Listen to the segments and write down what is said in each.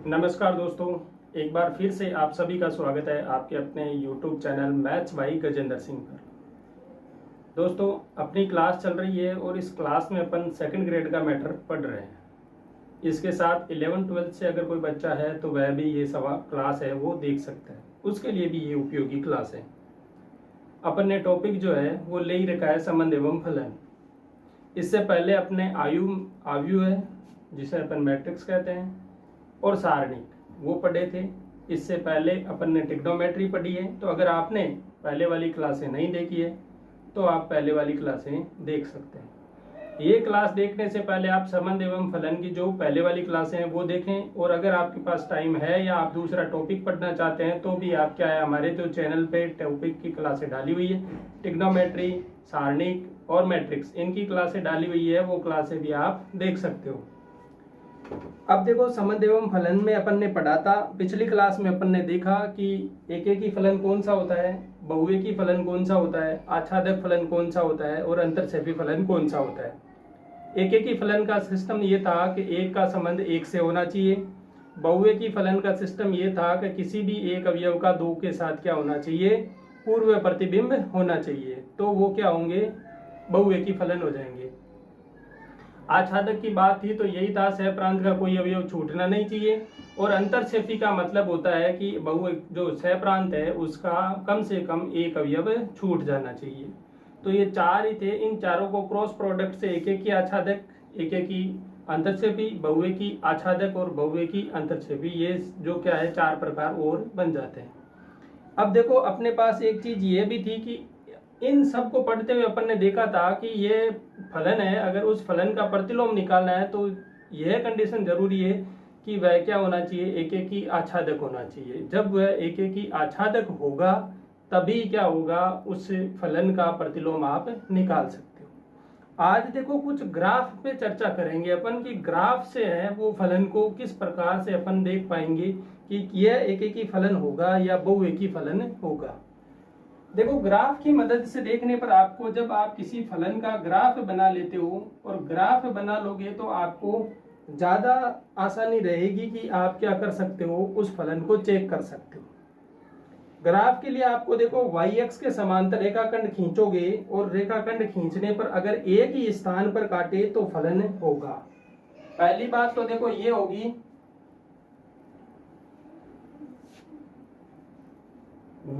नमस्कार दोस्तों, एक बार फिर से आप सभी का स्वागत है आपके अपने YouTube channel maths by Gajendra Singh पर। दोस्तों, अपनी क्लास चल रही है और इस क्लास में अपन सेकंड ग्रेड का मैटर पढ़ रहे हैं। इसके साथ 11th-12th से अगर कोई बच्चा है तो वह भी ये सवाल क्लास है वो देख सकता है, उसके लिए भी ये उपयोगी क्लास है। अपन ने टॉपिक जो है वो ले ही रखा है संबंध एवं फलन। इससे पहले अपने आयु है जिसे अपन मैट्रिक्स कहते हैं और सारणिक वो पढ़े थे। इससे पहले अपन ने ट्रिग्नोमेट्री पढ़ी है। तो अगर आपने पहले वाली क्लासें नहीं देखी है तो आप पहले वाली क्लासें देख सकते हैं। ये क्लास देखने से पहले आप संबंध एवं फलन की जो पहले वाली क्लासें हैं वो देखें, और अगर आपके पास टाइम है या आप दूसरा टॉपिक पढ़ना चाहते हैं तो भी आप क्या है, हमारे जो चैनल पे टॉपिक की क्लासें डाली हुई है, ट्रिग्नोमेट्री, सारणिक और मैट्रिक्स, इनकी क्लासें डाली हुई है, वो क्लासें भी आप देख सकते हो। अब देखो, संबंध एवं फलन में अपन ने पढ़ा था, पिछली क्लास में अपन ने देखा कि एकेकी फलन कौन सा होता है, बहुएकी फलन कौन सा होता है, आच्छादक फलन कौन सा होता है और अंतरछेपी फलन कौन सा होता है। एकेकी फलन का सिस्टम ये था कि एक का संबंध एक से होना चाहिए। बहुएकी फलन का सिस्टम ये था कि किसी भी एक अवयव का दो के साथ क्या होना चाहिए, पूर्व प्रतिबिंब होना चाहिए, तो वो क्या होंगे, बहुएकी फलन हो जाएंगे। आच्छादक की बात थी तो यही था, सहप्रांत का कोई अवयव छूटना नहीं चाहिए, और अंतरछेपी का मतलब होता है कि बहु जो सहप्रांत है उसका कम से कम एक अवयव छूट जाना चाहिए। तो ये चार ही थे, इन चारों को क्रॉस प्रोडक्ट से एक की आच्छादक, एक की अंतरछेपी, बहुए की आच्छादक और बहुए की अंतरछेपी, ये जो क्या है चार प्रकार और बन जाते हैं। अब देखो, अपने पास एक चीज ये भी थी कि इन सब को पढ़ते हुए अपन ने देखा था कि ये फलन है, अगर उस फलन का प्रतिलोम निकालना है तो यह कंडीशन जरूरी है कि वह क्या होना चाहिए, एक की आच्छादक होना चाहिए। जब वह एक की आच्छादक होगा तभी क्या होगा, उस फलन का प्रतिलोम आप निकाल सकते हो। आज देखो, कुछ ग्राफ पे चर्चा करेंगे अपन कि ग्राफ से है वो फलन को किस प्रकार से अपन देख पाएंगे कि यह एक की फलन होगा या बहुएकी फलन होगा। देखो, ग्राफ की मदद से देखने पर आपको, जब आप किसी फलन का ग्राफ बना लेते हो और ग्राफ बना लोगे तो आपको ज्यादा आसानी रहेगी कि आप क्या कर सकते हो, उस फलन को चेक कर सकते हो। ग्राफ के लिए आपको देखो, y अक्ष के समांतर रेखाखंड खींचोगे और रेखाखंड खींचने पर अगर एक ही स्थान पर काटे तो फलन होगा। पहली बात तो देखो ये होगी,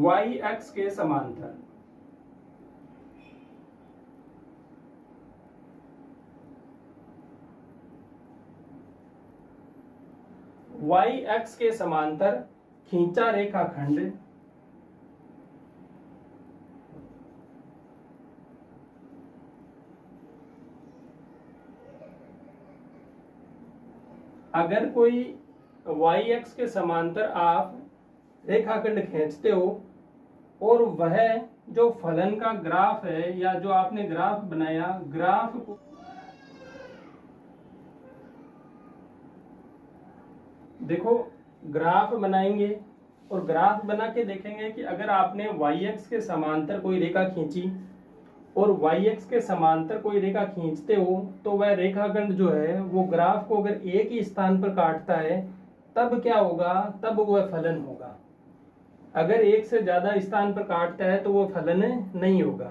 y अक्ष के समांतर, y अक्ष के समांतर खींचा रेखाखंड अगर कोई y अक्ष के समांतर आप रेखाखंड खींचते हो और वह जो फलन का ग्राफ है या जो आपने ग्राफ बनाया, ग्राफ को देखो, ग्राफ बनाएंगे और ग्राफ बना के देखेंगे कि अगर आपने y अक्ष के समांतर कोई रेखा खींची और y अक्ष के समांतर कोई रेखा खींचते हो तो वह रेखाखंड जो है वो ग्राफ को अगर एक ही स्थान पर काटता है तब क्या होगा, तब वह फलन होगा। अगर एक से ज्यादा स्थान पर काटता है तो वो फलन नहीं होगा।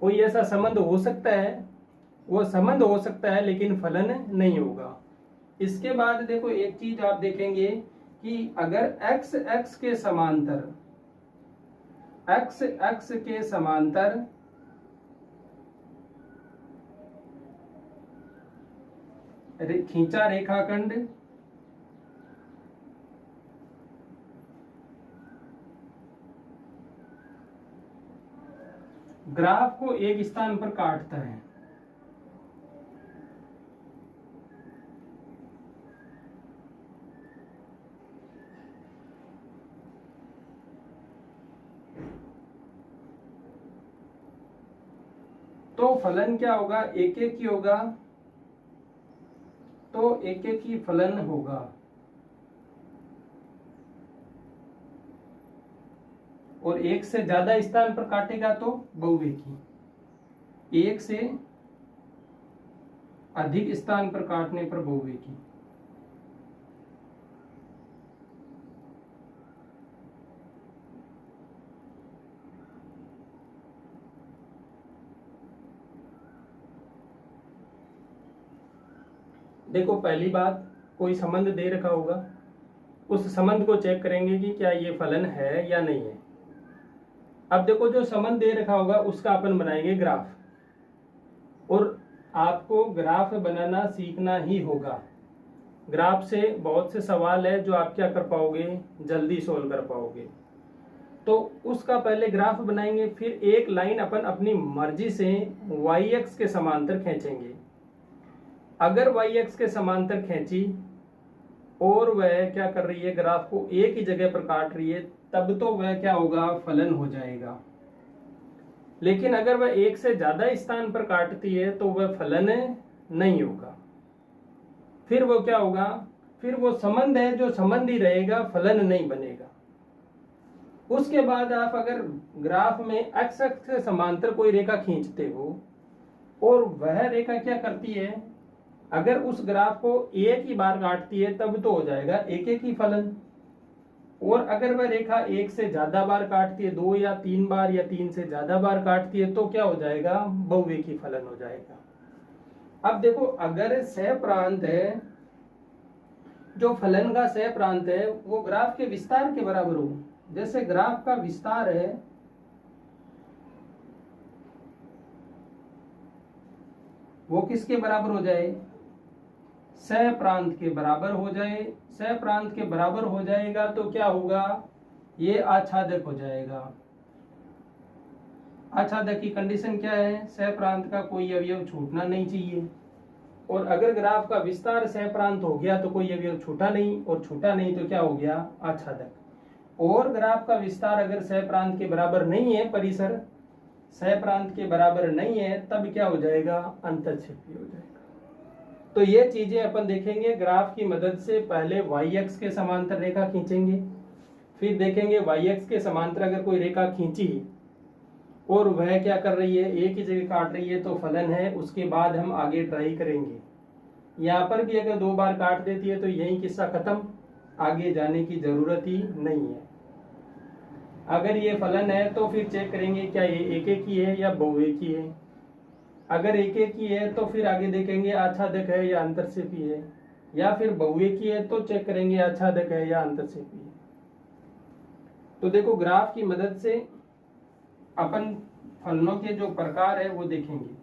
कोई ऐसा संबंध हो सकता है, वो संबंध हो सकता है लेकिन फलन नहीं होगा। इसके बाद देखो, एक चीज आप देखेंगे कि अगर x अक्ष के समांतर, x अक्ष के समांतर खींचा रेखाखंड ग्राफ को एक स्थान पर काटता है, तो फलन क्या होगा, एक एक ही होगा, तो एक एक ही फलन होगा। और एक से ज्यादा स्थान पर काटेगा तो बहुवेगी, एक से अधिक स्थान पर काटने पर बहुवेगी। देखो पहली बात, कोई संबंध दे रखा होगा, उस संबंध को चेक करेंगे कि क्या ये फलन है या नहीं है। अब देखो जो संबंध दे रखा होगा उसका अपन बनाएंगे ग्राफ, और आपको ग्राफ बनाना सीखना ही होगा। ग्राफ से बहुत से सवाल है जो आप क्या कर पाओगे, जल्दी सोल्व कर पाओगे। तो उसका पहले ग्राफ बनाएंगे, फिर एक लाइन अपन अपनी मर्जी से वाई एक्स के समांतर खींचेंगे। अगर वाई एक्स के समांतर खींची और वह क्या कर रही है, ग्राफ को एक ही जगह पर काट रही है, तब तो वह क्या होगा, फलन हो जाएगा। लेकिन अगर वह एक से ज्यादा स्थान पर काटती है तो वह फलन नहीं होगा। फिर वो क्या होगा, फिर वो संबंध है जो संबंध ही रहेगा, फलन नहीं बनेगा। उसके बाद आप अगर ग्राफ में एक्स एक्स के समांतर कोई रेखा खींचते हो और वह रेखा क्या करती है, अगर उस ग्राफ को एक ही बार काटती है तब तो हो जाएगा एक एक ही फलन, और अगर वह रेखा एक से ज्यादा बार काटती है, 2 या 3 बार या 3 से ज्यादा बार काटती है, तो क्या हो जाएगा, बहुएकी फलन हो जाएगा। अब देखो अगर सह प्रांत है, जो फलन का सह प्रांत है वो ग्राफ के विस्तार के बराबर हो, जैसे ग्राफ का विस्तार है वो किसके बराबर हो जाए, सह प्रांत के बराबर हो जाए। सह प्रांत के बराबर हो जाएगा तो क्या होगा, ये आच्छादक हो जाएगा। आच्छादक की कंडीशन क्या है, सह प्रांत का कोई अवयव छूटना नहीं चाहिए, और अगर ग्राफ का विस्तार सह प्रांत हो गया तो कोई अवयव छूटा नहीं, और छूटा नहीं तो क्या हो गया, आच्छादक। और ग्राफ का विस्तार अगर सह प्रांत के बराबर नहीं है, परिसर सह प्रांत के बराबर नहीं है, तब क्या हो जाएगा, अंतःक्षेपी हो जाएगा। तो ये चीजें अपन देखेंगे ग्राफ की मदद से। पहले वाई एक्स के समांतर रेखा खींचेंगे, फिर देखेंगे वाई एक्स के समांतर अगर कोई रेखा खींची और वह क्या कर रही है, एक ही जगह काट रही है तो फलन है। उसके बाद हम आगे ट्राई करेंगे। यहाँ पर भी अगर 2 बार काट देती है तो यही किस्सा खत्म, आगे जाने की जरूरत ही नहीं है। अगर ये फलन है तो फिर चेक करेंगे क्या ये एक एक ही है या बहुएकी है। अगर एक एक ही है तो फिर आगे देखेंगे आच्छादक है या अंतःक्षेपी है, या फिर बहुएकी है तो चेक करेंगे आच्छादक है या अंतःक्षेपी है। तो देखो ग्राफ की मदद से अपन फलनों के जो प्रकार है वो देखेंगे।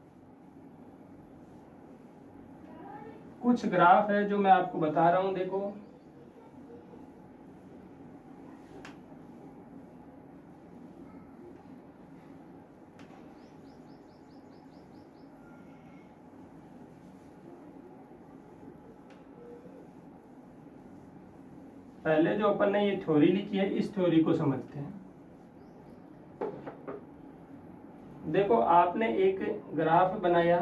कुछ ग्राफ है जो मैं आपको बता रहा हूं, देखो पहले जो अपन ने ये थ्योरी लिखी है, इस थ्योरी को समझते हैं। देखो आपने एक ग्राफ बनाया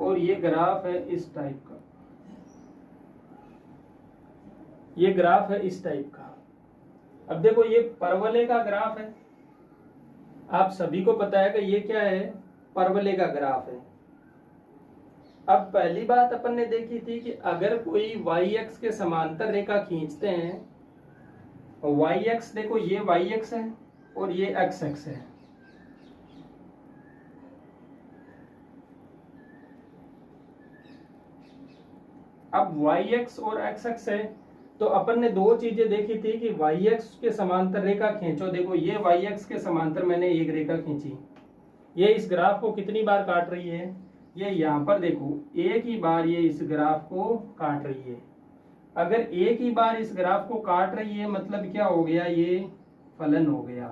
और ये ग्राफ है इस टाइप का, ये ग्राफ है इस टाइप का। अब देखो ये परवलय का ग्राफ है, आप सभी को पता है कि ये क्या है, परवलय का ग्राफ है। अब पहली बात अपन ने देखी थी कि अगर कोई वाई एक्स के समांतर रेखा खींचते हैं, वाई एक्स देखो ये वाई एक्स है और ये एक्स एक्स है। अब वाई एक्स और एक्स एक्स है तो अपन ने 2 चीजें देखी थी कि वाई एक्स के समांतर रेखा खींचो। देखो ये वाई एक्स के समांतर मैंने एक रेखा खींची, ये इस ग्राफ को कितनी बार काट रही है, ये यहाँ पर देखो एक ही बार ये इस ग्राफ को काट रही है। अगर एक ही बार इस ग्राफ को काट रही है मतलब क्या हो गया, ये फलन हो गया।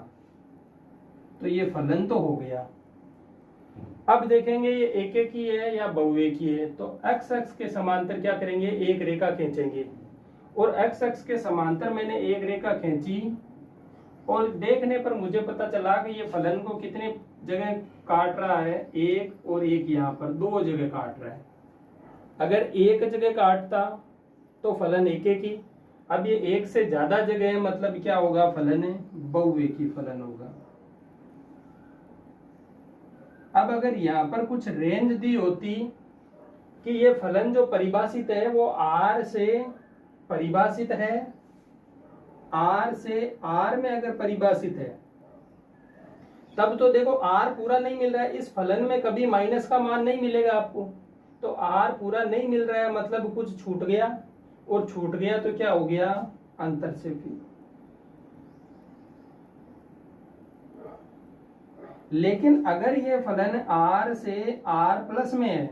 तो ये फलन तो हो गया। अब देखेंगे ये एक एक ही है या बहुएकी है, तो एक्स एक्स के समांतर क्या करेंगे, एक रेखा खींचेंगे। और एक्स एक्स के समांतर मैंने एक रेखा खींची और देखने पर मुझे पता चला कि ये फलन को कितने जगह काट रहा है, एक और एक, यहाँ पर 2 जगह काट रहा है। अगर एक जगह काटता तो फलन एक एक ही, अब ये एक से ज्यादा जगह है मतलब क्या होगा, फलन है बहुएकी फलन होगा। अब अगर यहाँ पर कुछ रेंज दी होती कि ये फलन जो परिभाषित है वो R से परिभाषित है, R से R में अगर परिभाषित है, तब तो देखो R पूरा नहीं मिल रहा है, इस फलन में कभी माइनस का मान नहीं मिलेगा आपको, तो r पूरा नहीं मिल रहा है, मतलब कुछ छूट गया, और छूट गया तो क्या हो गया, अंतरछेपी। लेकिन अगर ये फलन r से r प्लस में है,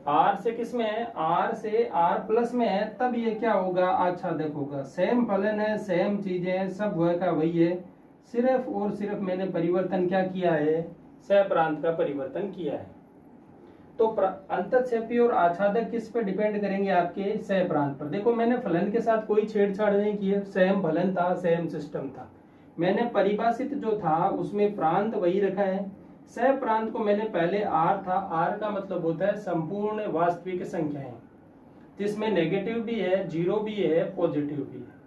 r से किस में है, r से r प्लस में है, तब ये क्या होगा, आच्छादक होगा। सेम फलन है, सेम चीजें हैं, सब वह का वही है, सिर्फ और सिर्फ मैंने परिवर्तन क्या किया है, सहप्रांत का परिवर्तन किया है। तो अंतःक्षेपी और आच्छादक किस पे डिपेंड करेंगे, आपके सहप्रांत पर। देखो मैंने फलन के साथ कोई छेड़छाड़ नहीं की है, सेम फलन था, सेम सिस्टम था। मैंने परिभाषित जो था उसमें प्रांत वही रखा है। सह प्रांत को मैंने पहले r था, r का मतलब होता है संपूर्ण वास्तविक संख्याएं, जिसमें नेगेटिव भी है, जीरो भी है, पॉजिटिव भी है।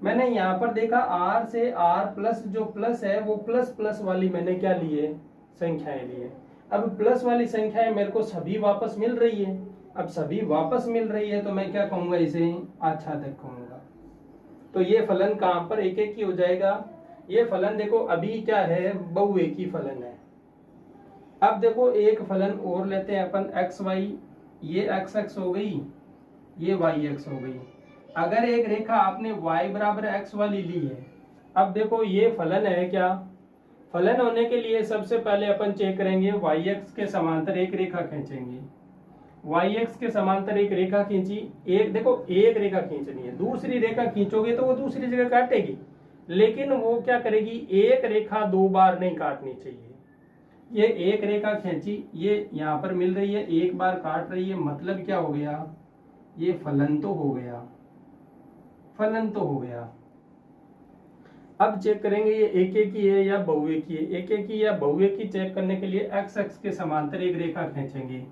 मैंने यहाँ पर देखा r से r प्लस, जो प्लस है वो प्लस प्लस वाली मैंने क्या ली है, संख्याएं ली है। अब प्लस वाली संख्याएं मेरे को सभी वापस मिल रही है। अब सभी वापस मिल रही है तो मैं क्या कहूंगा, इसे आच्छादक कहूंगा। तो ये फलन कहां पर एक एक ही हो जाएगा। ये फलन देखो अभी क्या है, बहुएकी फलन है। अब देखो एक फलन और लेते हैं अपन, एक्स वाई, ये एक्स एक्स हो गई, ये वाई एक्स हो गई। अगर एक रेखा आपने y बराबर x वाली ली है, अब देखो ये फलन है क्या, फलन होने के लिए सबसे पहले अपन चेक करेंगे, yx के समांतर एक रेखा खींचेंगे। yx के समांतर एक रेखा खींची, एक देखो एक रेखा खींचनी है, दूसरी रेखा खींचोगे तो वो दूसरी जगह काटेगी, लेकिन वो क्या करेगी, एक रेखा दो बार नहीं काटनी चाहिए। ये एक रेखा खींची, ये यहाँ पर मिल रही है, एक बार काट रही है, मतलब क्या हो गया, ये फलन तो हो गया, फलन तो हो गया। अब चेक करेंगे ये एक एक ही है या बहुएकी है। एक एक ही या बहुएकी चेक करने के लिए एक्स एक्स के समांतर एक रेखा खींचेंगे।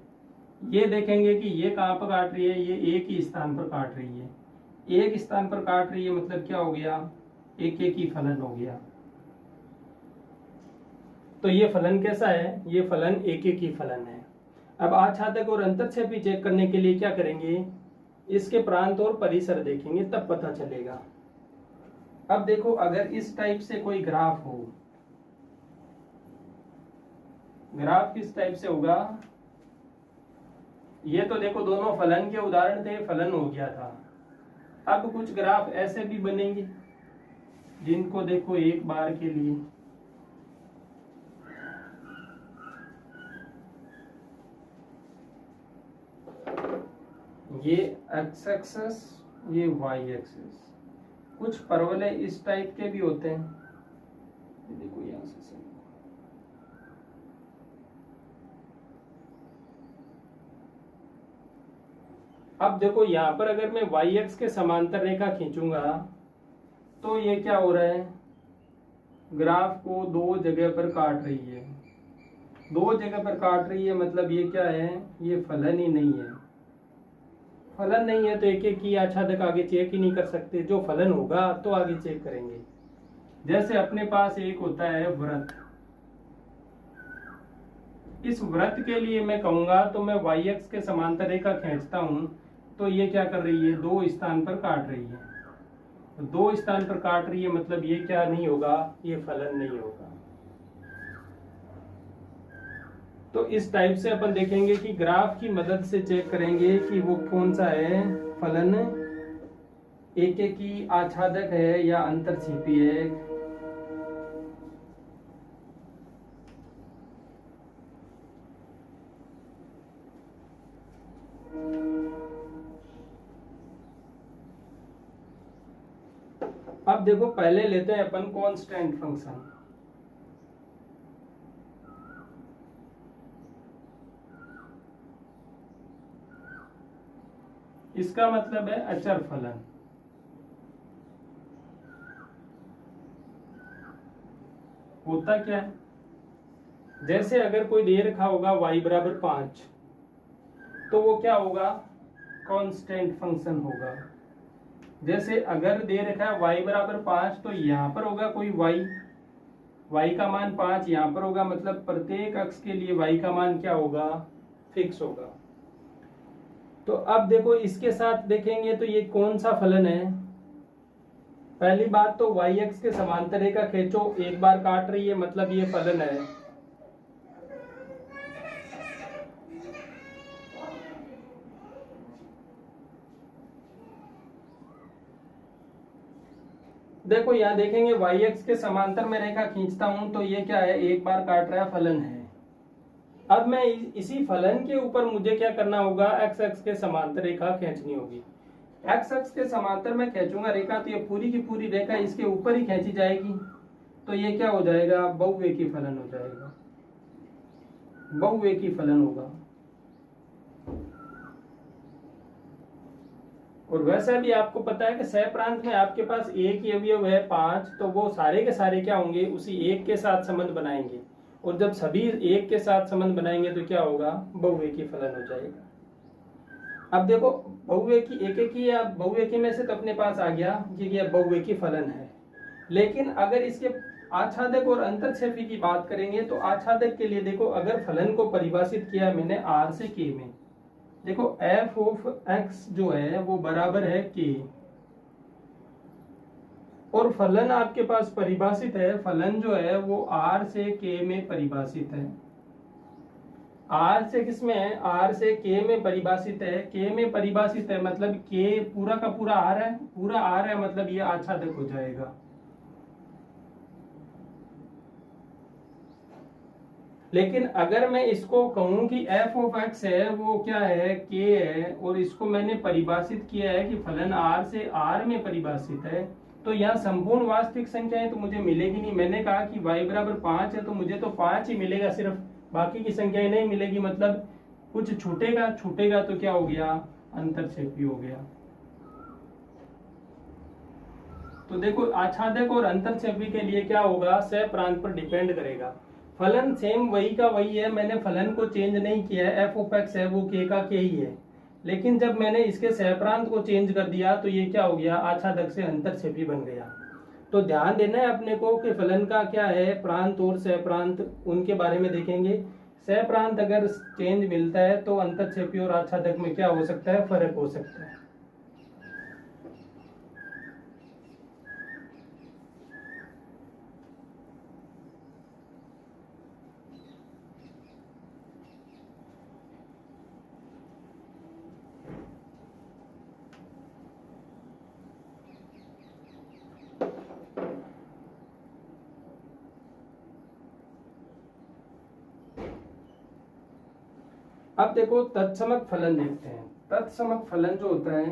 ये देखेंगे कि ये कहाँ पर काट रही है, ये एक ही स्थान पर काट रही है, एक स्थान पर काट रही है, मतलब क्या हो गया, एक एक ही फलन हो गया। तो ये फलन कैसा है, ये फलन एक एक ही फलन है। अब आच्छादक और अंतःक्षेपी चेक करने के लिए क्या करेंगे, इसके प्रांत और परिसर देखेंगे, तब पता चलेगा। अब देखो अगर इस टाइप से कोई ग्राफ हो, ग्राफ किस टाइप से होगा, ये तो देखो दोनों फलन के उदाहरण थे, फलन हो गया था। अब कुछ ग्राफ ऐसे भी बनेंगे जिनको देखो एक बार के लिए, ये एक्स एक्सिस, ये वाई एक्सिस, कुछ परवलय इस टाइप के भी होते हैं, देखो यहां से अब देखो यहाँ पर अगर मैं वाई एक्स के समांतर रेखा खींचूंगा तो ये क्या हो रहा है, ग्राफ को दो जगह पर काट रही है, दो जगह पर काट रही है, मतलब ये क्या है, ये फलन ही नहीं है। फलन नहीं है तो एक एक की आच्छादक आगे चेक ही नहीं कर सकते, जो फलन होगा तो आगे चेक करेंगे। जैसे अपने पास एक होता है व्रत, इस व्रत के लिए मैं कहूंगा तो मैं वाई एक्स के समांतर रेखा खींचता हूं, तो ये क्या कर रही है, दो स्थान पर काट रही है, तो दो स्थान पर काट रही है, मतलब ये क्या नहीं होगा, ये फलन नहीं होगा। तो इस टाइप से अपन देखेंगे कि ग्राफ की मदद से चेक करेंगे कि वो कौन सा है फलन, एक एक की आच्छादक है या अंतःक्षेपी है। अब देखो पहले लेते हैं अपन कांस्टेंट फंक्शन। इसका मतलब है अचर फलन। होता क्या है, जैसे अगर कोई दे रखा होगा y बराबर 5, तो वो क्या होगा, कांस्टेंट फंक्शन होगा। जैसे अगर दे रखा है y बराबर 5, तो यहाँ पर होगा कोई y का मान 5 यहाँ पर होगा, मतलब प्रत्येक अक्ष के लिए y का मान क्या होगा, फिक्स होगा। तो अब देखो इसके साथ देखेंगे तो ये कौन सा फलन है। पहली बात तो वाई एक्स के समांतर रेखा खींचो, एक बार काट रही है, मतलब ये फलन है। देखो यहाँ देखेंगे वाई एक्स के समांतर में रेखा खींचता हूं तो ये क्या है, एक बार काट रहा है, फलन है। अब मैं इसी फलन के ऊपर मुझे क्या करना होगा, एक्स एक्स के समांतर रेखा खींचनी होगी। एक्स एक्स के समांतर में खींचूंगा रेखा तो ये पूरी की पूरी रेखा इसके ऊपर ही खींची जाएगी। तो ये क्या हो जाएगा, बहुवेकी फलन हो जाएगा, बहुवेकी फलन होगा। और वैसे भी आपको पता है कि सह प्रांत में आपके पास एक ही अवयव है 5, तो वो सारे के सारे क्या होंगे, उसी एक के साथ संबंध बनाएंगे। और जब सभी एक के साथ संबंध बनाएंगे तो क्या होगा, बहुवेकी फलन हो जाएगा। अब देखो बहुवेकी एकेकी या बहुवेकी में से तो अपने पास आ गया कि ये बहुवेकी फलन है। लेकिन अगर इसके आच्छादक और अंतरछेपी की बात करेंगे तो आच्छादक के लिए देखो, अगर फलन को परिभाषित किया मैंने आर से के में, देखो एफ ऑफ एक्स जो है वो बराबर है के, और फलन आपके पास परिभाषित है, फलन जो है वो आर से के में परिभाषित है। आर से किसमें है, आर से के में परिभाषित है। के में परिभाषित है मतलब के पूरा का पूरा आर है, पूरा आर है मतलब ये आच्छादक हो जाएगा। लेकिन अगर मैं इसको कहूं कि एफ ऑफ एक्स है वो क्या है, के है, और इसको मैंने परिभाषित किया है कि फलन आर से आर में परिभाषित है, तो यहाँ संपूर्ण वास्तविक संख्या है तो मुझे मिलेगी नहीं। मैंने कहा कि y बराबर 5 है तो मुझे तो 5 ही मिलेगा सिर्फ, बाकी की संख्याएं नहीं मिलेगी। मतलब कुछ छूटेगा, छूटेगा तो क्या हो गया, अंतरछेपी हो गया। तो देखो आच्छादक और अंतरछेपी के लिए क्या होगा, सह प्रांत पर डिपेंड करेगा। फलन सेम वही का वही है, मैंने फलन को चेंज नहीं किया है, एफ ऑफ एक्स है वो के का के ही है। लेकिन जब मैंने इसके सहप्रांत को चेंज कर दिया तो ये क्या हो गया, आच्छादक से अंतरछेपी बन गया। तो ध्यान देना है अपने को कि फलन का क्या है, प्रांत और सहप्रांत, उनके बारे में देखेंगे। सहप्रांत अगर चेंज मिलता है तो अंतरछेपी और आच्छादक में क्या हो सकता है, फर्क हो सकता है। अब देखो तत्समक फलन देखते हैं। तत्समक फलन जो होता है,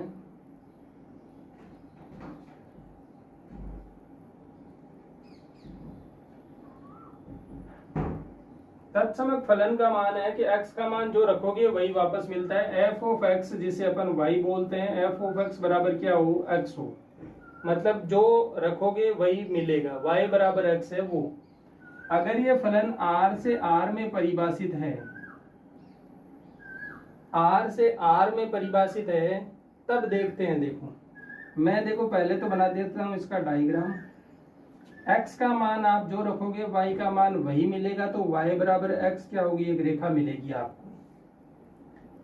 तत्समक फलन का मान है कि x का मान जो रखोगे वही वापस मिलता है। एफ ऑफ एक्स जिसे अपन y बोलते हैं, एफ ऑफ एक्स बराबर क्या हो, x हो, मतलब जो रखोगे वही मिलेगा, y बराबर x है वो। अगर ये फलन r से r में परिभाषित है, r से r में परिभाषित है, तब देखते हैं। देखो मैं देखो पहले तो बना देता हूं इसका डायग्राम। x का मान आप जो रखोगे y का मान वही मिलेगा, तो y बराबर x क्या होगी, एक रेखा मिलेगी आपको।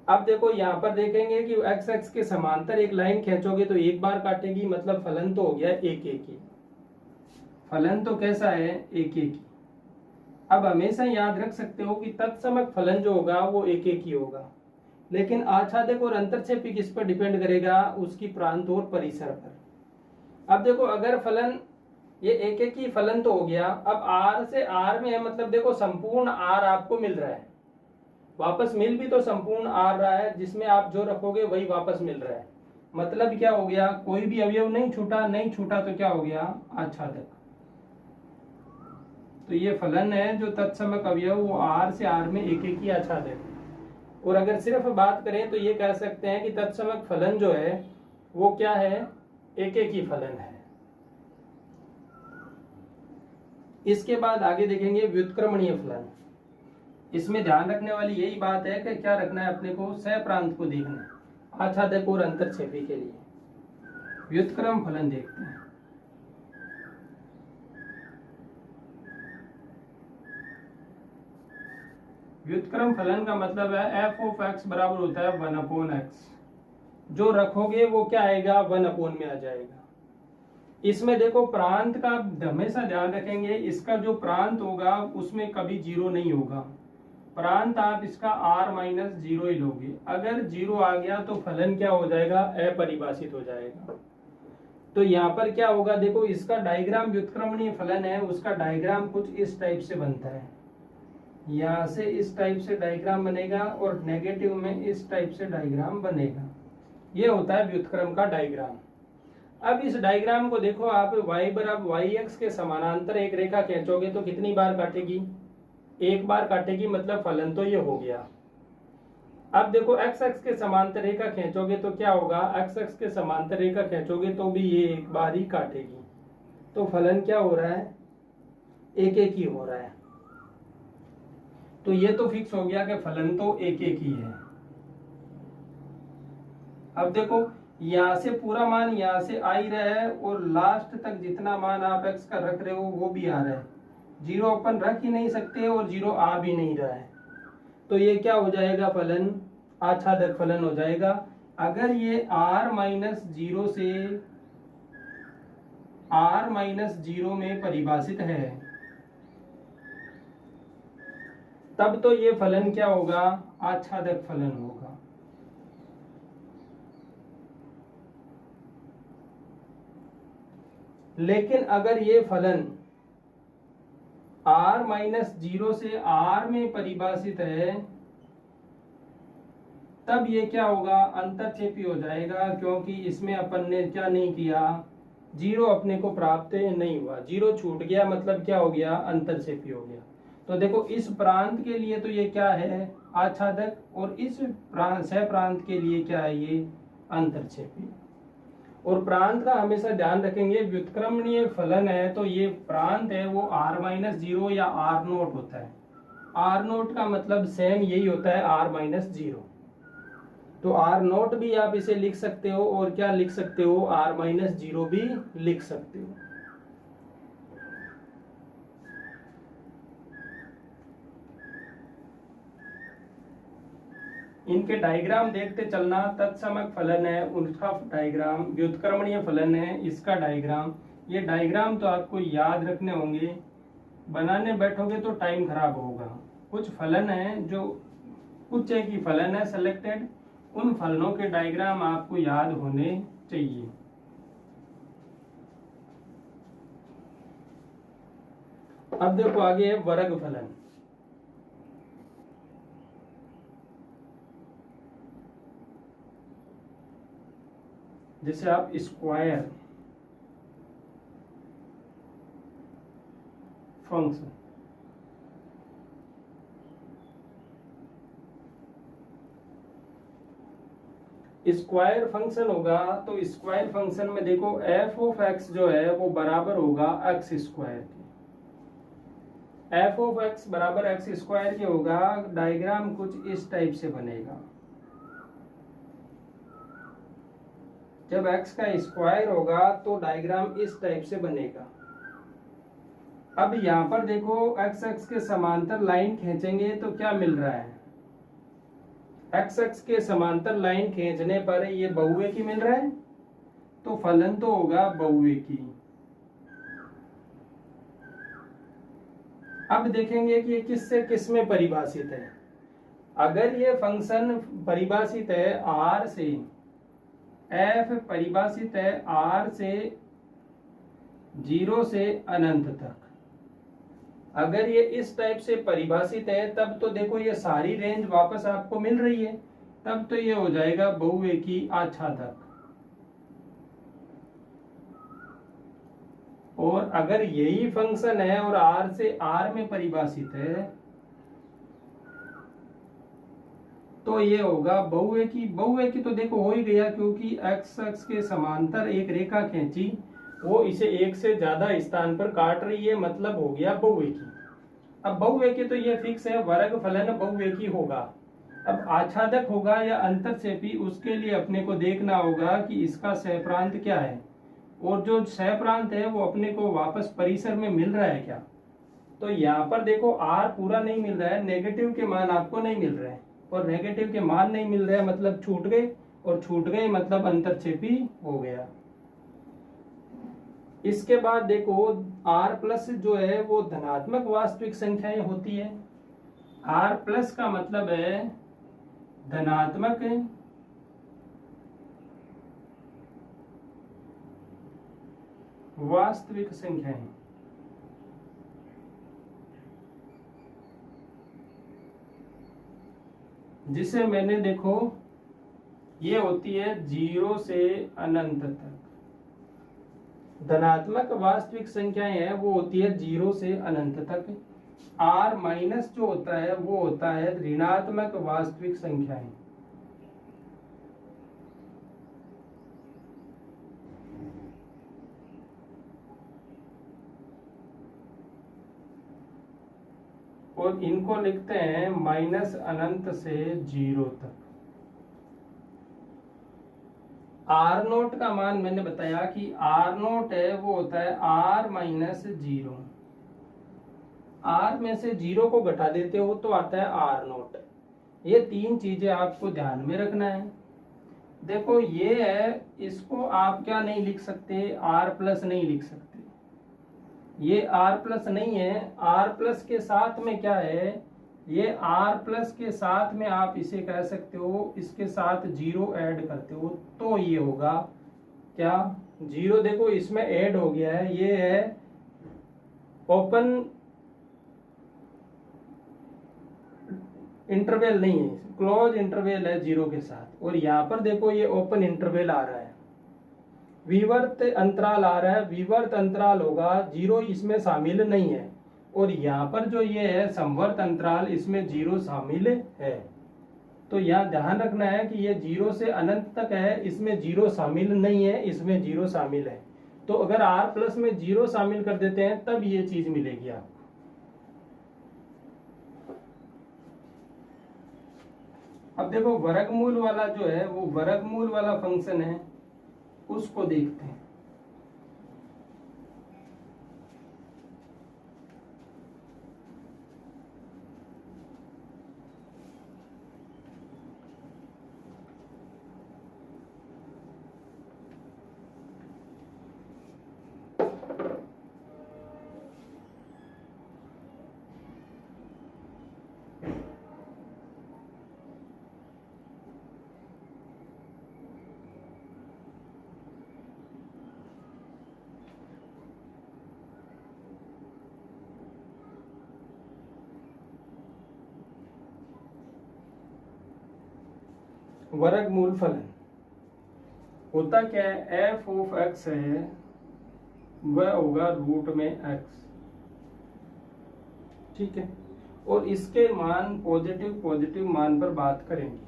अब देखो यहाँ पर देखेंगे कि x x के समांतर एक लाइन खींचोगे तो एक बार काटेगी, मतलब फलन तो हो गया एक एक ही। फलन तो कैसा है, एक एक ही। अब हमेशा याद रख सकते हो कि तत्समक फलन जो होगा वो एक एक ही होगा। लेकिन आच्छादक और अंतरछेपी किस पर डिपेंड करेगा, उसकी प्रांत और परिसर पर। अब देखो अगर फलन ये एक एक ही फलन तो हो गया, अब r से r में है, मतलब देखो संपूर्ण r आपको मिल रहा है, वापस मिल भी तो संपूर्ण r रहा है, जिसमें आप जो रखोगे वही वापस मिल रहा है। मतलब क्या हो गया, कोई भी अवयव नहीं छूटा, नहीं छूटा तो क्या हो गया, आच्छादक। तो ये फलन है जो तत्समक अवयव वो r से r में एक एक ही आच्छादक। और अगर सिर्फ बात करें तो ये कह सकते हैं कि तत्समक फलन जो है वो क्या है, एक एक ही फलन है। इसके बाद आगे देखेंगे व्युत्क्रमणीय फलन। इसमें ध्यान रखने वाली यही बात है कि क्या रखना है अपने को, सह प्रांत को देखना है, आच्छादक और अंतरछेपी के लिए। व्युत्क्रम फलन देखते हैं। व्युत्क्रम फलन का मतलब है एफ ऑफ एक्स बराबर होता है 1/x। जो रखोगे वो क्या आएगा, 1 में आ जाएगा। इसमें देखो प्रांत का हमेशा ध्यान रखेंगे, इसका जो प्रांत होगा उसमें कभी 0 नहीं होगा। प्रांत आप इसका r-0 ही लोगे। अगर 0 आ गया तो फलन क्या हो जाएगा, अपरिभाषित हो जाएगा। तो यहाँ पर क्या होगा, देखो इसका डायग्राम व्युत्क्रमणीय फलन है, उसका डायग्राम कुछ इस टाइप से बनता है, यहाँ से इस टाइप से डायग्राम बनेगा और नेगेटिव में इस टाइप से डायग्राम बनेगा। ये होता है व्युत्क्रम का डायग्राम। अब इस डायग्राम को देखो आप, y बराबर वाई एक्स के समानांतर एक रेखा खींचोगे तो कितनी बार काटेगी, एक बार काटेगी, मतलब फलन तो ये हो गया। अब देखो x एक्स के समांतर रेखा खींचोगे तो क्या होगा, x एक्स के समांतर रेखा खींचोगे तो भी ये एक बार ही काटेगी, तो फलन क्या हो रहा है, एक एक ही हो रहा है। तो ये तो फिक्स हो गया कि फलन तो एक एक ही है। अब देखो यहां से पूरा मान यहां से आ ही रहा है और लास्ट तक जितना मान आप x का रख रहे हो वो भी आ रहा है, जीरो अपन रख ही नहीं सकते और जीरो आ भी नहीं रहा है, तो ये क्या हो जाएगा, फलन आच्छादक फलन हो जाएगा। अगर ये r माइनस जीरो से r माइनस जीरो में परिभाषित है तब तो ये फलन क्या होगा, आच्छादक फलन होगा। लेकिन अगर ये फलन r माइनस जीरो से r में परिभाषित है तब ये क्या होगा, अंतरछेपी हो जाएगा, क्योंकि इसमें अपन ने क्या नहीं किया, जीरो अपने को प्राप्त नहीं हुआ, जीरो छूट गया, मतलब क्या हो गया, अंतरछेपी हो गया। तो देखो इस प्रांत के लिए तो ये क्या है, आच्छादक, और इस सह प्रांत के लिए क्या है, ये अंतरछेपी। और प्रांत का हमेशा ध्यान रखेंगे, व्युत्क्रमणीय फलन है तो ये प्रांत है वो r माइनस जीरो या r नोट होता है। r नोट का मतलब सेम यही होता है, r माइनस जीरो। तो r नोट भी आप इसे लिख सकते हो और क्या लिख सकते हो, r माइनस जीरो भी लिख सकते हो। इनके डायग्राम देखते चलना, तत्समक फलन है उनका डायग्राम, व्युत्क्रमणीय फलन है इसका डायग्राम। ये डायग्राम तो आपको याद रखने होंगे, बनाने बैठोगे तो टाइम खराब होगा। कुछ फलन है जो कुछ एक ही फलन है सेलेक्टेड, उन फलनों के डायग्राम आपको याद होने चाहिए। अब देखो आगे है वर्ग फलन। जैसे आप स्क्वायर फंक्शन, स्क्वायर फंक्शन होगा तो स्क्वायर फंक्शन में देखो f ऑफ x जो है वो बराबर होगा x स्क्वायर के। f ऑफ x बराबर x स्क्वायर के होगा, डायग्राम कुछ इस टाइप से बनेगा। जब x का स्क्वायर होगा तो डायग्राम इस टाइप से बनेगा। अब यहाँ पर देखो x एक्स के समांतर लाइन खींचेंगे तो क्या मिल रहा है, x एक्स के समांतर लाइन खींचने पर ये बहुएकी मिल रहा है, तो फलन तो होगा बहुएकी। अब देखेंगे कि ये किस से किस में परिभाषित है। अगर ये फंक्शन परिभाषित है r से, f परिभाषित है r से 0 से अनंत तक, अगर ये इस टाइप से परिभाषित है तब तो देखो ये सारी रेंज वापस आपको मिल रही है, तब तो ये हो जाएगा बहुएकी आच्छादक। और अगर यही फंक्शन है और r से r में परिभाषित है तो ये होगा बहुएकी। बहुएकी तो देखो हो ही गया, क्योंकि x अक्ष के समांतर एक रेखा खींची, वो इसे एक से ज्यादा स्थान पर काट रही है, मतलब हो गया बहुएकी। अब बहुएकी तो ये फिक्स है, वर्ग फलन बहुएकी होगा। अब आच्छादक होगा या अंतरछेपी, उसके लिए अपने को देखना होगा कि इसका सहप्रांत क्या है, और जो सहप्रांत है वो अपने को वापस परिसर में मिल रहा है क्या। तो यहाँ पर देखो r पूरा नहीं मिल रहा है, नेगेटिव के मान आपको नहीं मिल रहे हैं, और नेगेटिव के मान नहीं मिल रहे हैं मतलब छूट गए, और छूट गए मतलब अंतरछेपी हो गया। इसके बाद देखो r प्लस जो है वो धनात्मक वास्तविक संख्याएं होती है। r प्लस का मतलब है धनात्मक वास्तविक संख्याएं, जिसे मैंने देखो ये होती है 0 से अनंत तक। धनात्मक वास्तविक संख्याएं हैं वो होती है 0 से अनंत तक। r माइनस जो होता है वो होता है ऋणात्मक वास्तविक संख्याएं। और इनको लिखते हैं माइनस अनंत से 0 तक। आर नोट का मान मैंने बताया कि आर नोट है वो होता है r माइनस 0। r में से 0 को घटा देते हो तो आता है आर नोट। ये तीन चीजें आपको ध्यान में रखना है। देखो ये है, इसको आप क्या नहीं लिख सकते, r प्लस नहीं लिख सकते। ये r प्लस नहीं है, r प्लस के साथ में क्या है, ये r प्लस के साथ में आप इसे कह सकते हो, इसके साथ 0 ऐड करते हो तो ये होगा क्या 0। देखो इसमें ऐड हो गया है, ये है ओपन इंटरवल नहीं है, क्लोज इंटरवल है 0 के साथ। और यहाँ पर देखो ये ओपन इंटरवल आ रहा है, विवर्त अंतराल आ रहा है। विवर्त अंतराल होगा 0 इसमें शामिल नहीं है। और यहाँ पर जो ये है संवर्त अंतराल, इसमें 0 शामिल है। तो यहाँ ध्यान रखना है कि ये 0 से अनंत तक है, इसमें 0 शामिल नहीं है, इसमें 0 शामिल है। तो अगर r प्लस में 0 शामिल कर देते हैं तब ये चीज मिलेगी आपको। अब देखो वर्गमूल वाला जो है वो वर्गमूल वाला फंक्शन है, उसको देखते हैं। वर्गमूल फलन होता क्या है, एफ ऑफ एक्स है वह होगा रूट में एक्स, ठीक है। और इसके मान पॉजिटिव मान पर बात करेंगे,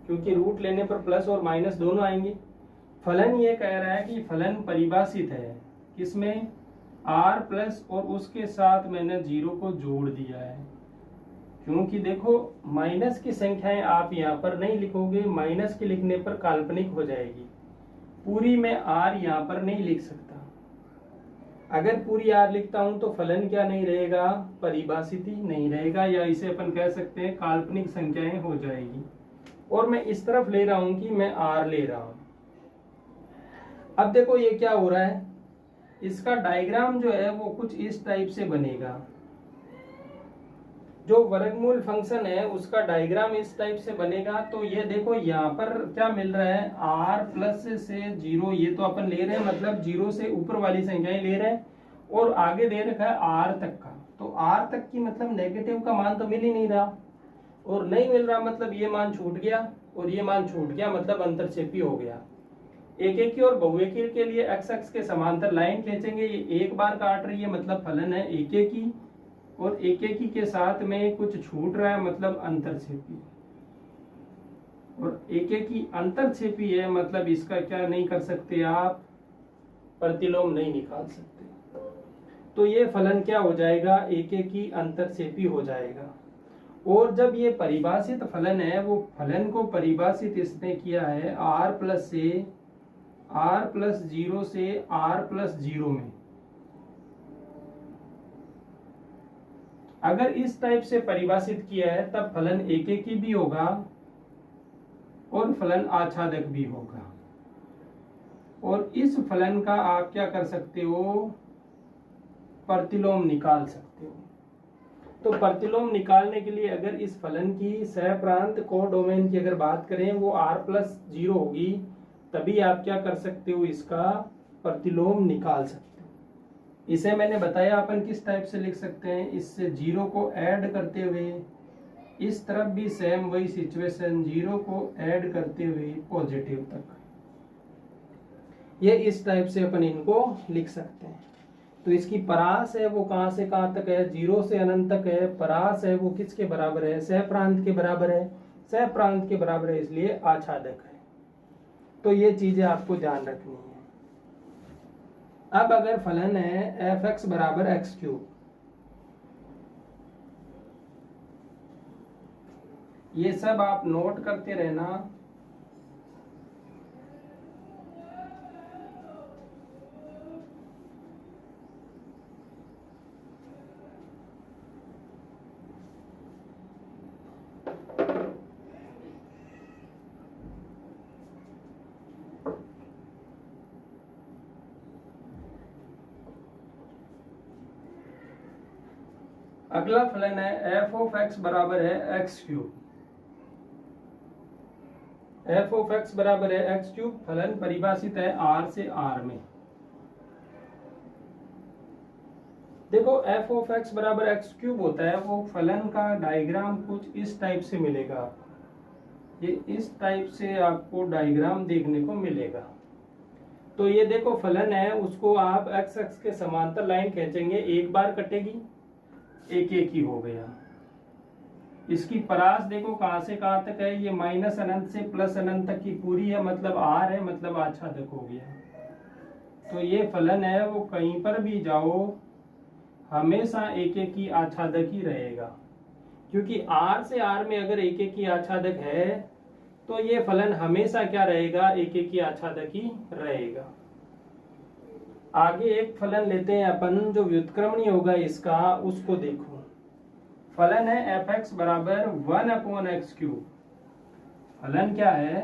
क्योंकि रूट लेने पर प्लस और माइनस दोनों आएंगे। फलन ये कह रहा है कि फलन परिभाषित है किसमें, r प्लस और उसके साथ मैंने 0 को जोड़ दिया है। क्योंकि देखो माइनस की संख्याएं आप यहाँ पर नहीं लिखोगे, माइनस के लिखने पर काल्पनिक हो जाएगी। पूरी में r यहाँ पर नहीं लिख सकता। अगर पूरी r लिखता हूं तो फलन क्या नहीं रहेगा, परिभाषित ही नहीं रहेगा, या इसे अपन कह सकते हैं काल्पनिक संख्याएं हो जाएगी। और मैं इस तरफ ले रहा हूं कि मैं r ले रहा हूं। अब देखो ये क्या हो रहा है, इसका डायग्राम जो है वो कुछ इस टाइप से बनेगा। जो वर्गमूल फंक्शन है उसका डायग्राम इस टाइप से बनेगा। तो ये देखो यहाँ पर क्या मिल रहा है, r प्लस से 0, ये तो अपन ले रहे हैं, मतलब 0 से ऊपर वाली संख्याएं ले रहे हैं, और आगे दे रखा है r तक का। तो r तक की मतलब नेगेटिव का मान तो मिल ही नहीं रहा, और नहीं मिल रहा मतलब ये मान छूट गया, और ये मान छूट गया मतलब अंतरछेपी हो गया। एकेकी और बहुएकी के लिए x अक्ष के समांतर लाइन खींचेंगे, ये एक बार काट रही है मतलब फलन है एकेकी, और एकेकी के साथ में कुछ छूट रहा है मतलब अंतरछेपी, और एकेकी अंतरछेपी है मतलब इसका क्या नहीं कर सकते आप, प्रतिलोम नहीं निकाल सकते। तो ये फलन क्या हो जाएगा, एकेकी अंतरछेपी हो जाएगा। और जब ये परिभाषित फलन है, वो फलन को परिभाषित इसने किया है r प्लस से r प्लस 0 से r प्लस 0 में। अगर इस टाइप से परिभाषित किया है तब फलन एकेकी भी होगा और फलन आच्छादक भी होगा। और इस फलन का आप क्या कर सकते हो, प्रतिलोम निकाल सकते हो। तो प्रतिलोम निकालने के लिए अगर इस फलन की सहप्रांत कोडोमेन की अगर बात करें वो r प्लस 0 होगी, तभी आप क्या कर सकते हो, इसका प्रतिलोम निकाल सकते हो। इसे मैंने बताया अपन किस टाइप से लिख सकते हैं, इससे 0 को ऐड करते हुए, इस तरफ भी सेम वही सिचुएशन, 0 को ऐड करते हुए पॉजिटिव तक। ये इस टाइप से अपन इनको लिख सकते हैं। तो इसकी परास है वो कहां से कहां तक है, 0 से अनंत तक है। परास है वो किसके बराबर है, सह प्रांत के बराबर है, सह प्रांत के बराबर है, इसलिए आच्छादक है। तो ये चीजें आपको ध्यान रखनी है। अब अगर फलन है एफ एक्स बराबर एक्स क्यूब, ये सब आप नोट करते रहना। अगला फलन है एफ ऑफ एक्स बराबर है x cube. F of x बराबर है एक्स क्यूब, फलन परिभाषित है आर से आर में। देखो एफ ऑफ एक्स बराबर एक्स क्यूब होता है, वो फलन का डायग्राम कुछ इस टाइप से मिलेगा आपको। ये इस टाइप से आपको डायग्राम देखने को मिलेगा। तो ये देखो फलन है, उसको आप एक्स एक्स के समांतर लाइन खींचेंगे, एक बार कटेगी, एक एक ही हो गया। इसकी परास देखो कहां से कहां तक है, ये माइनस अनंत से प्लस अनंत तक की पूरी है, मतलब आर है, मतलब आच्छादक हो गया। तो ये फलन है वो कहीं पर भी जाओ हमेशा एक एक ही आच्छादक ही रहेगा, क्योंकि आर से आर में अगर एक एक ही आच्छादक है तो ये फलन हमेशा क्या रहेगा, एक एक ही आच्छादक ही रहेगा। आगे एक फलन लेते हैं अपन, जो व्युत्क्रमणीय होगा इसका, उसको देखो। फलन है एफ एक्स बराबर 1/x क्यूब। फलन क्या है,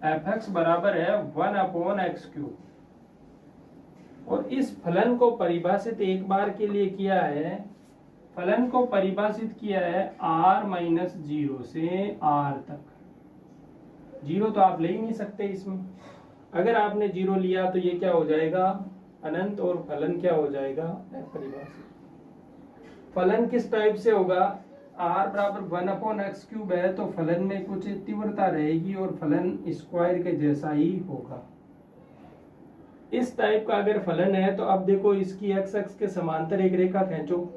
एफ एक्स बराबर है 1/x क्यूब। और इस फलन को परिभाषित एक बार के लिए किया है, फलन को परिभाषित किया है r-0 से r तक। 0 तो आप ले ही नहीं सकते इसमें, अगर आपने 0 लिया तो ये क्या हो जाएगा, अनंत, और फलन क्या हो जाएगा, परिभाषित। फलन किस टाइप से होगा, r बराबर 1/x क्यूब है, तो फलन में कुछ तीव्रता रहेगी और फलन स्क्वायर के जैसा ही होगा। इस टाइप का अगर फलन है तो अब देखो इसकी एक्स एक्स के समांतर एक रेखा खींचो,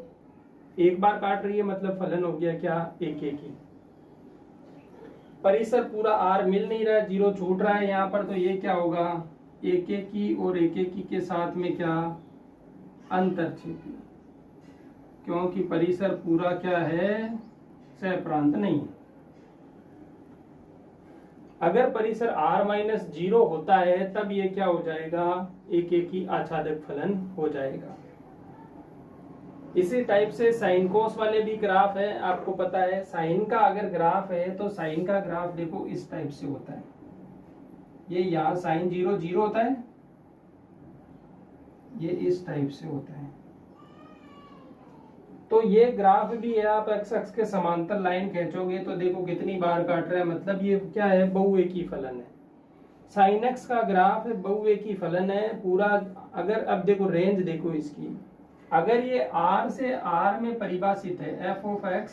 एक बार काट रही है, मतलब फलन हो गया क्या, एक एक ही। परिसर पूरा आर मिल नहीं रहा है, 0 छूट रहा है यहाँ पर, तो ये क्या होगा, एक एक ही, और एक एक ही के साथ में क्या, अंतरछेदी, क्योंकि परिसर पूरा क्या है, सहप्रांत नहीं। अगर परिसर r-0 होता है तब ये क्या हो जाएगा, एक एक ही आच्छादक फलन हो जाएगा। इसी टाइप से साइन कोस वाले भी ग्राफ है, आपको पता है साइन का अगर ग्राफ है तो साइन का ग्राफ देखो इस टाइप से होता है। ये यहाँ साइन 0 होता है, ये इस टाइप से होता है। तो ये ग्राफ भी है, आप एक्स एक्स के समांतर लाइन खींचोगे तो देखो कितनी बार काट रहा है, मतलब ये क्या है, बहुएकी फलन है। साइन एक्स का ग्राफ है, बहुएकी फलन है पूरा। अगर अब देखो रेंज देखो इसकी, अगर ये r से r में परिभाषित है, f ऑफ x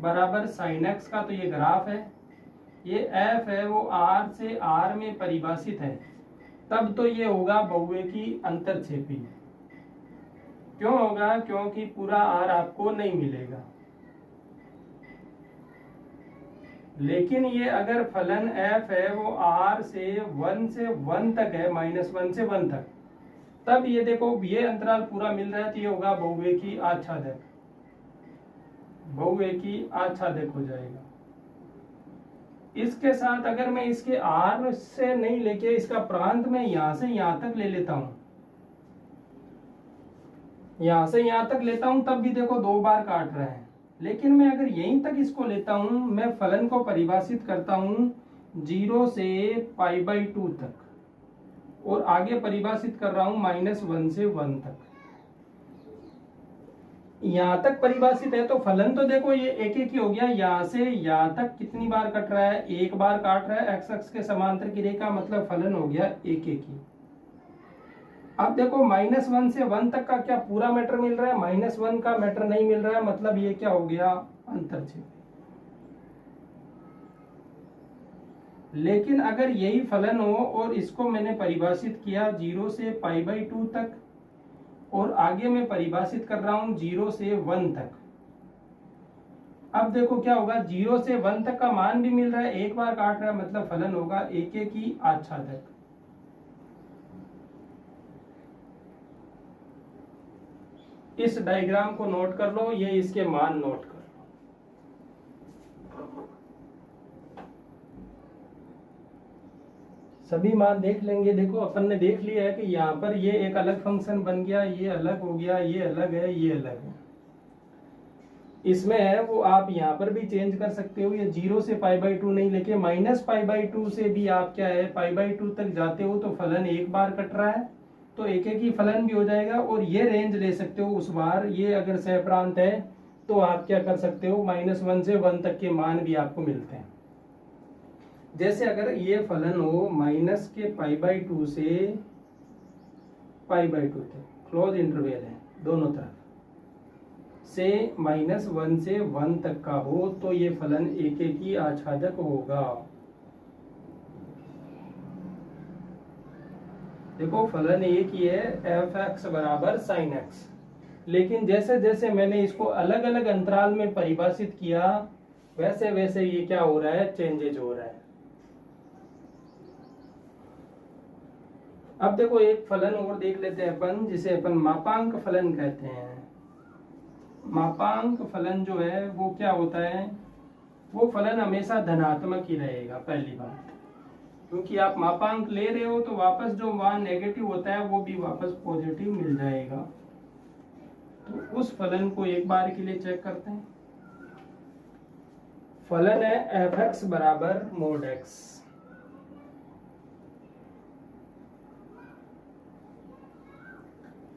बराबर साइन x का, तो ये ग्राफ है। ये f है वो r से r में परिभाषित है, तब तो ये होगा बहुएकी अंतरछेपी। क्यों होगा, क्योंकि पूरा r आपको नहीं मिलेगा। लेकिन ये अगर फलन f है वो r से 1 से 1 तक है, -1 से 1 तक, तब ये देखो ये अंतराल पूरा मिल रहा है, तो ये होगा बहुएकी आच्छादक, बहुएकी आच्छादक हो जाएगा। इसके साथ अगर मैं इसके r से नहीं लेके इसका प्रांत में यहां से यहां तक ले लेता हूं, यहां से यहां तक लेता हूं, तब भी देखो 2 बार काट रहा है। लेकिन मैं अगर यहीं तक इसको लेता हूं, मैं फलन को परिभाषित करता हूं 0 से π/2 तक, और आगे परिभाषित कर रहा हूं -1 से 1 तक। यहां तक परिभाषित है तो फलन तो देखो ये एक एक ही हो गया। यहां से यहां तक कितनी बार कट रहा है, एक बार काट रहा है, एक्स एक्स के समांतर की रेखा, मतलब फलन हो गया एक एक ही। अब देखो -1 से 1 तक का क्या पूरा मैटर मिल रहा है, -1 का मैटर नहीं मिल रहा है, मतलब ये क्या हो गया, अंतरछेदी। लेकिन अगर यही फलन हो और इसको मैंने परिभाषित किया 0 से π/2 तक और आगे मैं परिभाषित कर रहा हूं 0 से 1 तक, अब देखो क्या होगा, 0 से 1 तक का मान भी मिल रहा है, एक बार काट रहा है, मतलब फलन होगा 1 की आच्छादक। इस डायग्राम को नोट कर लो, ये इसके मान नोट कर लो। सभी मान देख लेंगे। देखो अपन ने देख लिया है कि यहाँ पर ये एक अलग फंक्शन बन गया, ये अलग हो गया, ये अलग है, ये अलग है। इसमें है वो आप यहाँ पर भी चेंज कर सकते हो, ये 0 से π/2 नहीं लेके -π/2 से भी आप क्या है π/2 तक जाते हो तो फलन एक बार कट रहा है, तो एक ही फलन भी हो जाएगा। और ये रेंज ले सकते हो उस बार, ये अगर सहप्रांत है तो आप क्या कर सकते हो, -1 से 1 तक के मान भी आपको मिलते हैं। जैसे अगर ये फलन हो माइनस के π/2 से π/2 तक, क्लोज इंटरवल है दोनों तरफ से, -1 से 1 तक का हो तो ये फलन 1 की आच्छादक होगा। देखो फलन एक ही है, f(x) बराबर sin x, लेकिन जैसे जैसे मैंने इसको अलग अलग अंतराल में परिभाषित किया वैसे वैसे ये क्या हो रहा है, चेंजेज हो रहा है। अब देखो एक फलन और देख लेते हैं अपन, जिसे अपन मापांक फलन कहते हैं। मापांक फलन जो है वो क्या होता है, वो फलन हमेशा धनात्मक ही रहेगा। पहली बात, क्योंकि आप मापांक ले रहे हो तो वापस जो मान नेगेटिव होता है वो भी वापस पॉजिटिव मिल जाएगा। तो उस फलन को एक बार के लिए चेक करते हैं। फलन है f(x) बराबर mod x।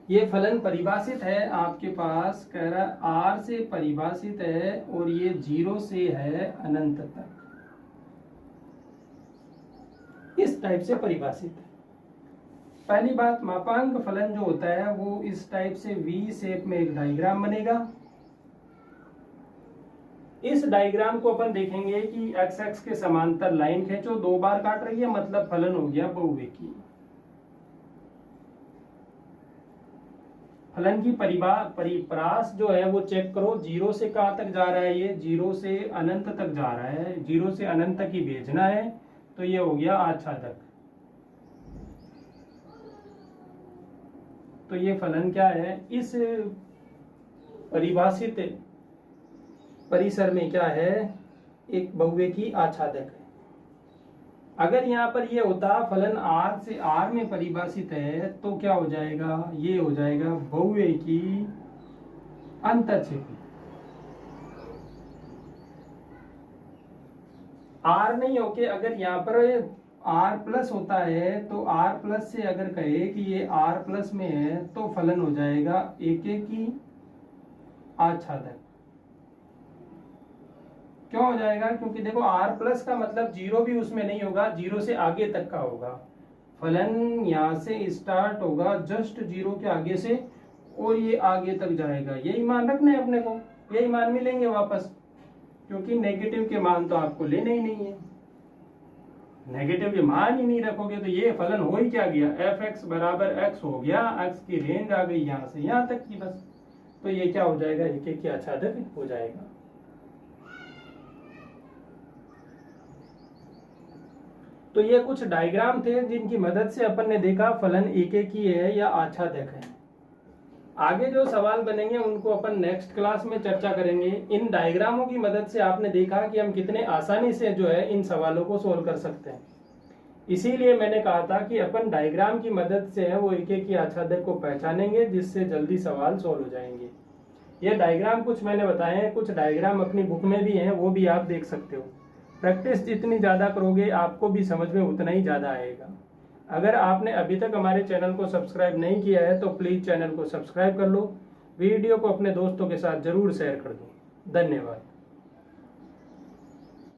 ये फलन परिभाषित है आपके पास, कह रहा है r से परिभाषित है और ये 0 से है अनंत तक, इस टाइप से परिभाषित है। पहली बात, मापांक फलन जो होता है वो इस टाइप से V शेप में एक डायग्राम बनेगा। इस डायग्राम को अपन देखेंगे कि x x के समांतर लाइन खींचो, 2 बार काट रही है, मतलब फलन हो गया बहुवेकी। फलन की परिप्रास जो है वो चेक करो, 0 से कहां तक जा रहा है, ये 0 से अनंत तक जा रहा है, 0 से अनंत तक ही भेजना है, तो ये हो गया आच्छादक। तो ये फलन क्या है, इस परिभाषित परिसर में क्या है, एक बहुवेकी आच्छादक है। अगर यहाँ पर ये होता फलन r से r में परिभाषित है तो क्या हो जाएगा, ये हो जाएगा बहुवेकी अंतरछेदी। r नहीं होके अगर यहाँ पर r प्लस होता है तो r प्लस से अगर कहे कि ये r प्लस में है तो फलन हो जाएगा 1 की आच्छादक। क्यों हो जाएगा, क्योंकि देखो r प्लस का मतलब 0 भी उसमें नहीं होगा, 0 से आगे तक का होगा। फलन यहाँ से स्टार्ट होगा जस्ट 0 के आगे से और ये आगे तक जाएगा। यही मान रखना है अपने को, यही मान मिलेंगे वापस, क्योंकि नेगेटिव के मान तो आपको लेने ही नहीं है। नेगेटिव के मान ही नहीं रखोगे तो ये फलन हो ही क्या गया, f(x) बराबर x हो गया, x की रेंज आ गई यहाँ से यहाँ तक की बस। तो ये क्या हो जाएगा, 1 की आच्छादक हो जाएगा। तो ये कुछ डायग्राम थे जिनकी मदद से अपन ने देखा फलन 1 की है या आच्छादक है। आगे जो सवाल बनेंगे उनको अपन नेक्स्ट क्लास में चर्चा करेंगे। इन डायग्रामों की मदद से आपने देखा कि हम कितने आसानी से जो है इन सवालों को सोल्व कर सकते हैं। इसीलिए मैंने कहा था कि अपन डायग्राम की मदद से है वो 1 की आच्छादक को पहचानेंगे, जिससे जल्दी सवाल सोल्व हो जाएंगे। ये डायग्राम कुछ मैंने बताए हैं, कुछ डायग्राम अपनी बुक में भी हैं, वो भी आप देख सकते हो। प्रैक्टिस जितनी ज़्यादा करोगे आपको भी समझ में उतना ही ज़्यादा आएगा। अगर आपने अभी तक हमारे चैनल को सब्सक्राइब नहीं किया है तो प्लीज़ चैनल को सब्सक्राइब कर लो, वीडियो को अपने दोस्तों के साथ ज़रूर शेयर कर दो। धन्यवाद।